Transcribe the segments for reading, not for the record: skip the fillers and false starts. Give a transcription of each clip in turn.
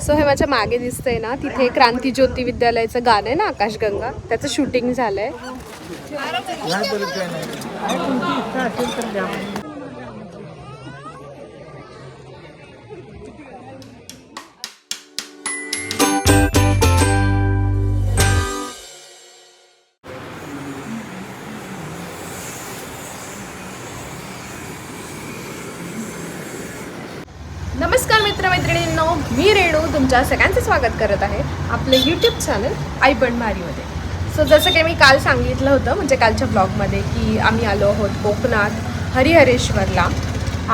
So हे माझ्या मागे दिसतंय ना, तिथे क्रांती ज्योती विद्यालयाचं गाणं आहे ना, आकाशगंगा, त्याचं शूटिंग झालंय. नमस्कार मित्रमैत्रिणींनो, मी रेणू तुमच्या सगळ्यांचं स्वागत करत आहे आपलं यूट्यूब चॅनल आई पण भारीमध्ये. सो जसं की मी काल सांगितलं होतं, म्हणजे कालच्या ब्लॉगमध्ये, की आम्ही आलो आहोत कोकणात हरिहरेश्वरला.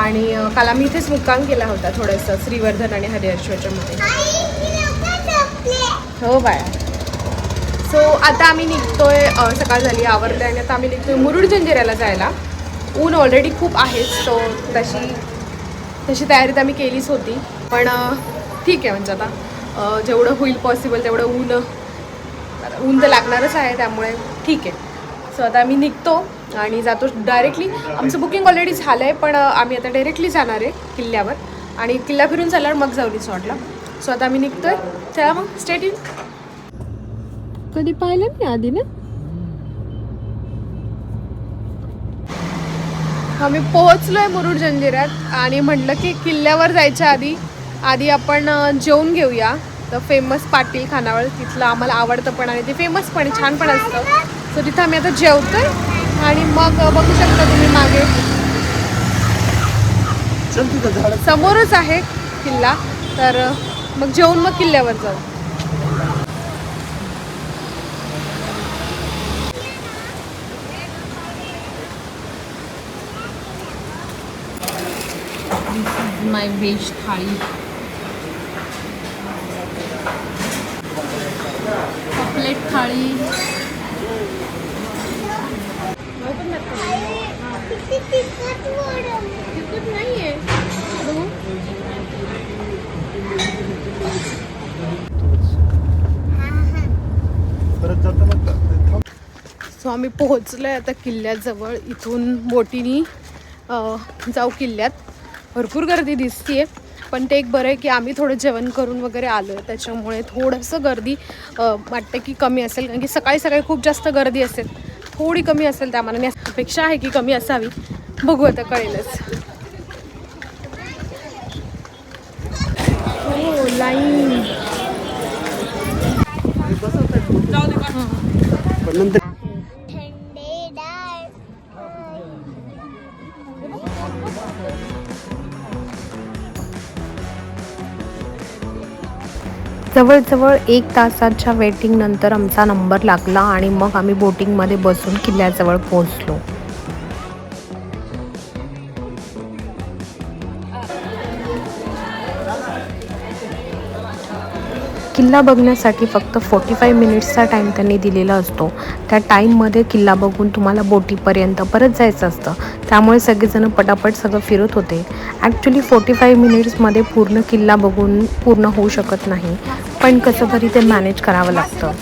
आणि काल आम्ही इथेच मुक्काम केला होता थोडंसं श्रीवर्धन आणि हरिहरेश्वरच्या मध्ये. हो बाया. सो आता आम्ही निघतोय, सकाळ झाली, आवरते आणि आता आम्ही निघतोय मुरुड जंजिऱ्याला जायला. ऊन ऑलरेडी खूप आहेच, तो तशी तयारी तर आम्ही केलीच होती, पण ठीक आहे, म्हणजे आता जेवढं होईल पॉसिबल तेवढं ऊन तर लागणारच आहे, त्यामुळे ठीक आहे. सो आता आम्ही निघतो आणि जातो डायरेक्टली. आमचं बुकिंग ऑलरेडी झालं आहे, पण आम्ही आता डायरेक्टली जाणार आहे किल्ल्यावर, आणि किल्ला फिरून झाल्यावर मग जाऊ रिसॉर्टला. सो आता आम्ही निघतोय, चला मग स्टेट इन. कधी पाहिलं मी आधी ना. आम्ही पोहोचलोय मुरुड जंजिऱ्यात आणि म्हटलं की किल्ल्यावर जायच्या आधी आपण जेवून घेऊया. तर फेमस पाटील खानावळ, तिथलं आम्हाला आवडतं पण, आणि ते फेमस पण छान पण असतं. सो तिथं आम्ही आता जेवतोय आणि मग बघू शकता तुम्ही मागे समोरच आहे किल्ला. तर मग जेवून मग किल्ल्यावर जाऊ. माय व्हेज थाळी, कपलेट थाळी, तिखट नाहीये. सो आम्ही पोहोचलोय आता किल्ल्याजवळ. इथून बोटीनी जाऊ किल्ल्यात. भरपूर गर्दी दिसतीये, पण ते एक बरं आहे की आम्ही थोडं जेवण करून वगैरे आलो आहे, त्याच्यामुळे थोडंसं गर्दी वाटतं की कमी असेल, कारण की सकाळी खूप जास्त गर्दी असेल. थोडी कमी असेल, त्या मनाने अपेक्षा आहे की कमी असावी. बघू आता, कळेलच. हो, लाईन. जवळजवळ 1 तासाच्या वेटिंग नंतर आमचा नंबर लागला आणि मग आम्ही बोटिंगमध्ये बसून किल्ल्याजवळ पोहोचलो. किल्ला बघण्यासाठी फक्त 45 मिनिट्सचा टाईम त्यांनी दिलेला असतो. त्या टाईममध्ये किल्ला बघून तुम्हाला बोटीपर्यंत परत जायचं असतं, त्यामुळे सगळेजण पटापट सगळं फिरत होते. ॲक्च्युली 45 मिनिट्समध्ये पूर्ण किल्ला बघून पूर्ण होऊ शकत नाही, पण कसं तरी ते मॅनेज करावं लागतं.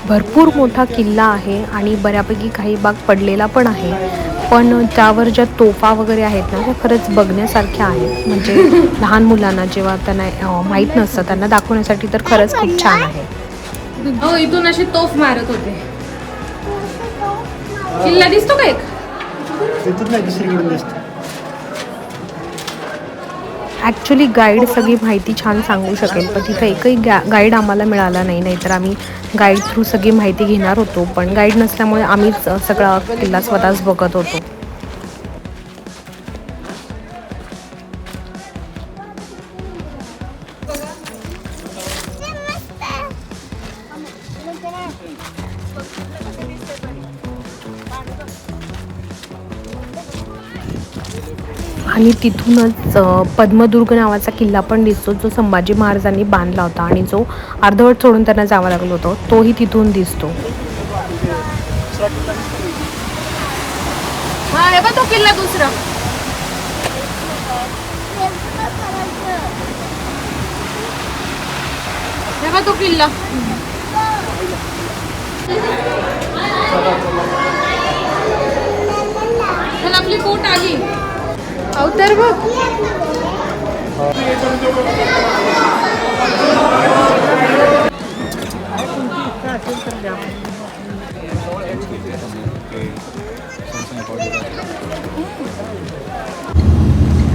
भरपूर मोठा किल्ला आहे आणि बऱ्यापैकी काही भाग पडलेला पण आहे, पण त्यावर ज्या तोफा वगैरे आहेत ना, त्या खरंच बघण्यासारख्या आहेत. म्हणजे लहान मुलांना जेव्हा त्यांना माहीत नसतं, त्यांना दाखवण्यासाठी तर खरंच खूप छान आहे. हो, इथून अशी तोफ मारत होते. किल्ला दिसतो का एक? ॲक्च्युली गाईड सगळी माहिती छान सांगू शकेल, पण तिथं एकही गाईड आम्हाला मिळाला नाही. नाहीतर आम्ही गाईड थ्रू सगळी माहिती घेणार होतो, पण गाईड नसल्यामुळे आम्हीच सगळा किल्ला स्वतःच बघत होतो. आणि तिथूनच पद्मदुर्ग नावाचा किल्ला पण दिसतो, जो संभाजी महाराजांनी बांधला होता आणि जो अर्धवट सोडून त्यांना जावं लागलं होतं, तोही तिथून दिसतो. हा, हे बघ तो किल्ला दुसरा. हे बघ तो किल्ला. चल आपली बोट आली. अवतार बघ.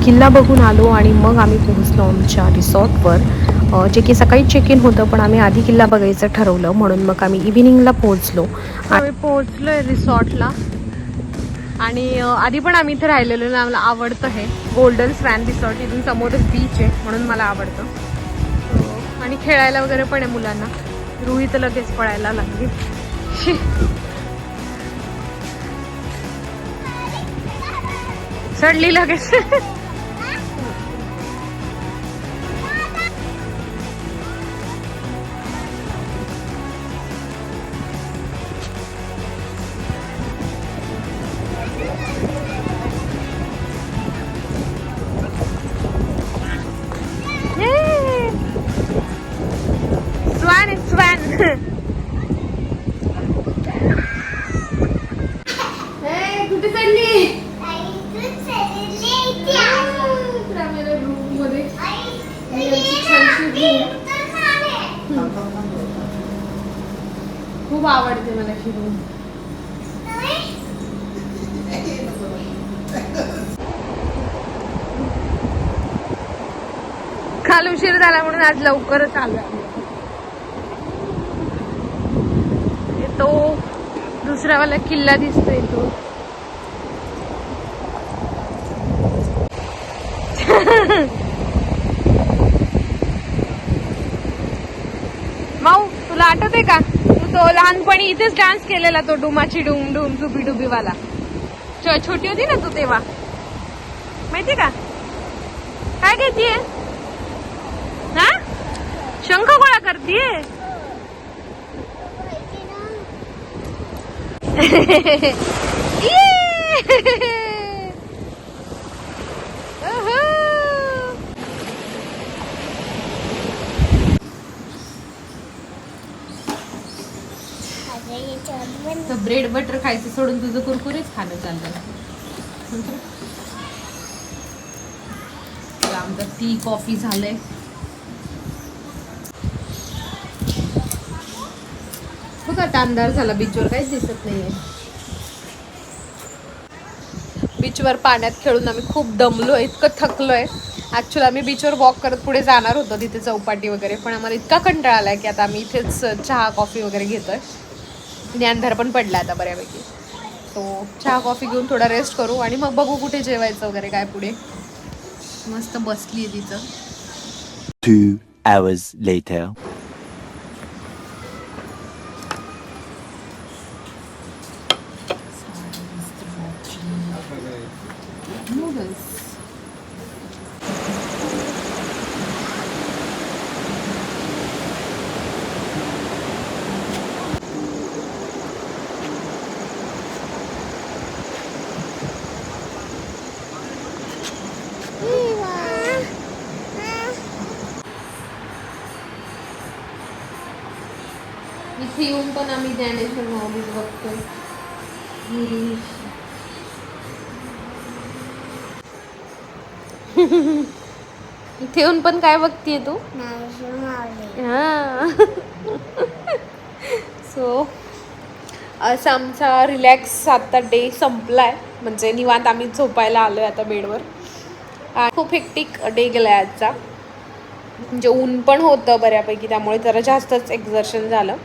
किल्ला बघून आलो आणि मग आम्ही पोहोचलो आमच्या रिसॉर्टवर, जे की सकाळी चेक इन होतं, पण आम्ही आधी किल्ला बघायचं ठरवलं म्हणून मग आम्ही इव्हिनिंगला पोहोचलो. आम्ही पोहोचलो आहे रिसॉर्टला आणि आधी पण आम्ही इथे राहिलेलो ना, मला आवडतं हे गोल्डन स्वॅन रिसॉर्ट. इथून समोरच बीच आहे म्हणून मला आवडतं आणि खेळायला वगैरे पण आहे मुलांना. रुही तर लगेच पळायला लागली. चढली लगेच. Swan swan. कुठे चालली? रूम मध्ये खूप आवडते मला ही रूम. काल उशीर झाला म्हणून आज लवकरच आलो. तो दुसरावाला किल्ला दिसतोय तो. माऊ तुला आठवते का, तू तो लहानपणी इथेच डान्स केलेला, तो डुमाची डुम डुम डुबी डुबी वाला. छोटी होती ना तू तेव्हा, माहिती का? काय घेतीये? हा, शंख गोळा करतीये? ब्रेड बटर खायचं सोडून तुझं कुरकुरीच खाणं चाललं. आमचं टी कॉफी झालंय. बघा आता अंधार झाला, बीचवर काहीच दिसत नाहीये. बीचवर पाण्यात खेळून आम्ही खूप दमलोय, इतकं थकलोय. ऍक्च्युअली आम्ही बीचवर वॉक करत पुढे जाणार होतो, तिथे चौपाटी वगैरे, पण आम्हाला इतका कंटाळा आलाय की आता आम्ही इथेच चहा कॉफी वगैरे घेतोय. आणि अंधार पण पडला आता बऱ्यापैकी. तो चहा कॉफी घेऊन थोडा रेस्ट करू आणि मग बघू कुठे जेवायचं वगैरे काय पुढे. मस्त बसली आहे तिथं. 2 hours later. नूडल्स. इथे येऊन पण आम्ही ज्ञानेश्वर माऊलीच बघतोय. इथे येऊन पण काय बघतीये तू? हा. सो असं आमचा रिलॅक्स आता डे संपलाय, म्हणजे निवांत आम्ही झोपायला आलोय आता बेडवर. खूप हेक्टिक डे गेलाय आजचा, म्हणजे ऊन पण होतं बऱ्यापैकी, त्यामुळे जरा जास्तच एक्झर्शन झालं.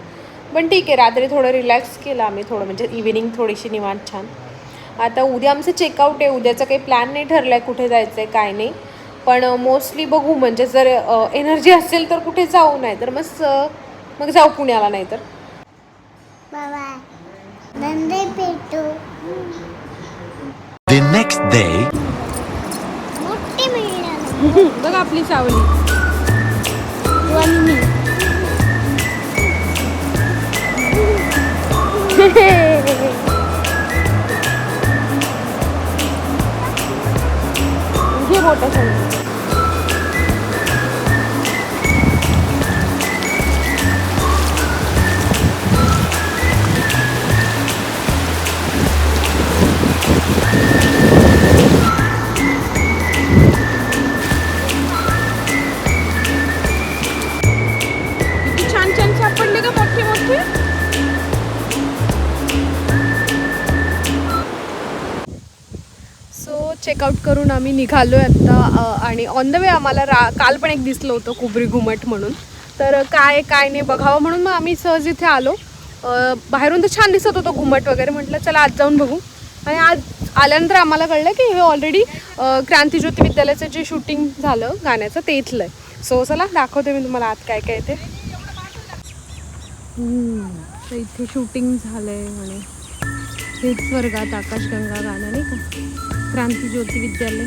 पण ठीक आहे, रात्री थोडं रिलॅक्स केलं आम्ही, थोडं म्हणजे इव्हिनिंग थोडीशी निवांत छान. आता उद्या आमचं चेकआउट आहे. उद्याचं काही प्लॅन नाही ठरलं आहे कुठे जायचं आहे काय नाही, पण मोस्टली बघू, म्हणजे जर एनर्जी असेल तर कुठे जाऊ, नाही तर मग जाऊ पुण्याला. नाही तर The next day. बघा आपली सावली. घे मोठा सावली. चेकआउट करून आम्ही निघालो आहे आत्ता आणि ऑन द वे आम्हाला काल पण एक दिसलं होतं कुबरी घुमट म्हणून. तर काय नाही बघावं म्हणून मग आम्ही सहज इथे आलो. बाहेरून तर छान दिसत होतं घुमट वगैरे, म्हटलं चला आज जाऊन बघू. आणि आज आल्यानंतर आम्हाला कळलं की हे ऑलरेडी क्रांतीज्योती विद्यालयाचं जे शूटिंग झालं गाण्याचं ते इथलं आहे. सो चला दाखवते मी तुम्हाला आत काय काय ते. तर इथे शूटिंग झालं आहे म्हणे. हेच वर्गात आकाशगंगा गाणं नाही का, क्रांतीज्योती विद्यालय.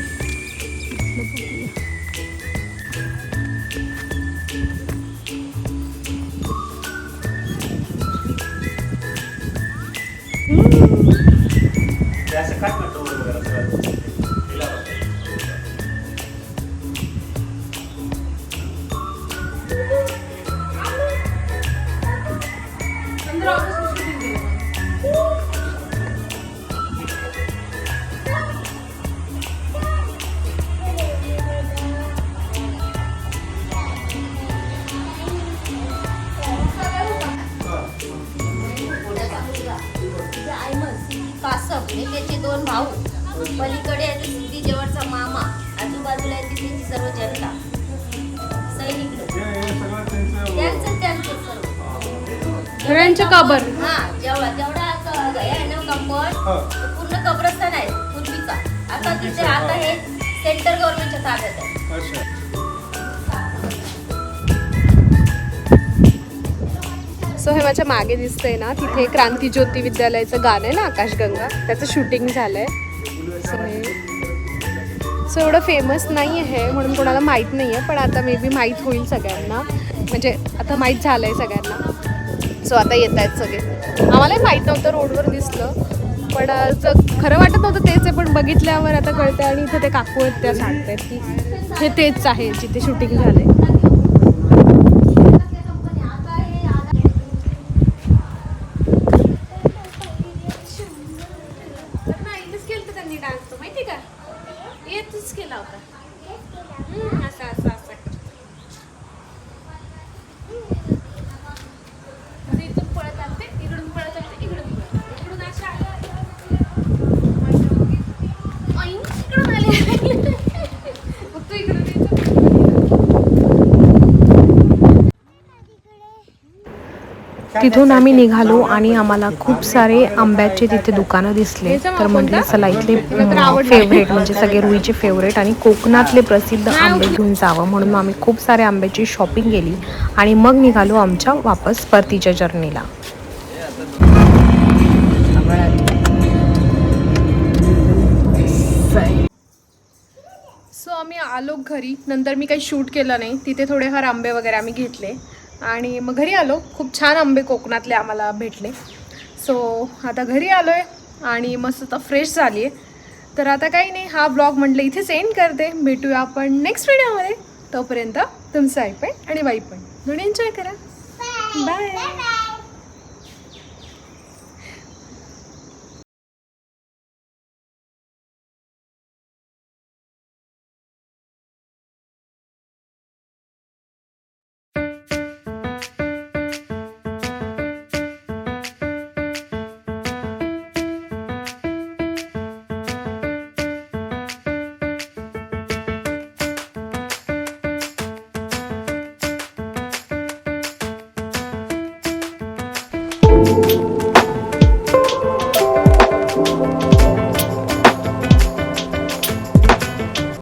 त्याचे 2 भाऊ, पलीकडे आहे सिद्धी जवळचा मामा, आजूबाजूला आहे तिथे सर्व जनता, सैनिक त्यांचं घरांच्या काबर. हा जेवढा आहे ना कंपाऊंड पूर्ण कब्रस्तान आहे पूर्वीचा. आता हे सेंटर गव्हर्नमेंटच्या ताब्यात आहे. सो हे माझ्या मागे दिसतंय ना, तिथे क्रांतीज्योती विद्यालयाचं गाणं आहे ना आकाशगंगा, त्याचं शूटिंग झालंय. सो एवढं फेमस नाही आहे म्हणून कोणाला माहीत नाही आहे, पण आता मे बी माहीत होईल सगळ्यांना. म्हणजे आता माहीत झालं आहे सगळ्यांना. सो आता येत आहेत सगळे. आम्हालाही माहीत नव्हतं, रोडवर दिसलं पण खरं वाटत नव्हतं तेच आहे, पण बघितल्यावर आता कळतं. आणि इथे ते काकू आहेत त्या सांगत आहेत की हे तेच आहे जिथे शूटिंग झालं आहे. केला होता इथून पळत आलते, इकडून पळत आलते, इकडून अशा इकडून आले. फक्त इकडून तिथून आम्ही निघालो आणि आम्हाला खूप सारे आंब्याचे तिथे दुकानं दिसले. तर म्हटलं चला इथले फेवरेट म्हणजे सगळे रुईचे फेवरेट आणि कोकणातले प्रसिद्ध आंबे घेऊन जावं, म्हणून आम्ही खूप सारे आंब्याची शॉपिंग केली आणि मग निघालो आमच्या वापस परतीच्या जर्नीला. सो आम्ही आलो घरी. नंतर मी काही शूट केलं नाही, तिथे थोडेफार आंबे वगैरे आम्ही घेतले आणि मग घरी आलो. खूप छान आंबे कोकणातले आम्हाला भेटले. सो आता घरी आलो आहे आणि मस्त आता फ्रेश झाली आहे. तर आता काही नाही, हा ब्लॉग म्हटलं इथेच एंड करते. भेटूया आपण नेक्स्ट व्हिडिओमध्ये. तोपर्यंत तुमचं आई पण आणि वाई पण दोन्ही एन्जॉय करा. बाय.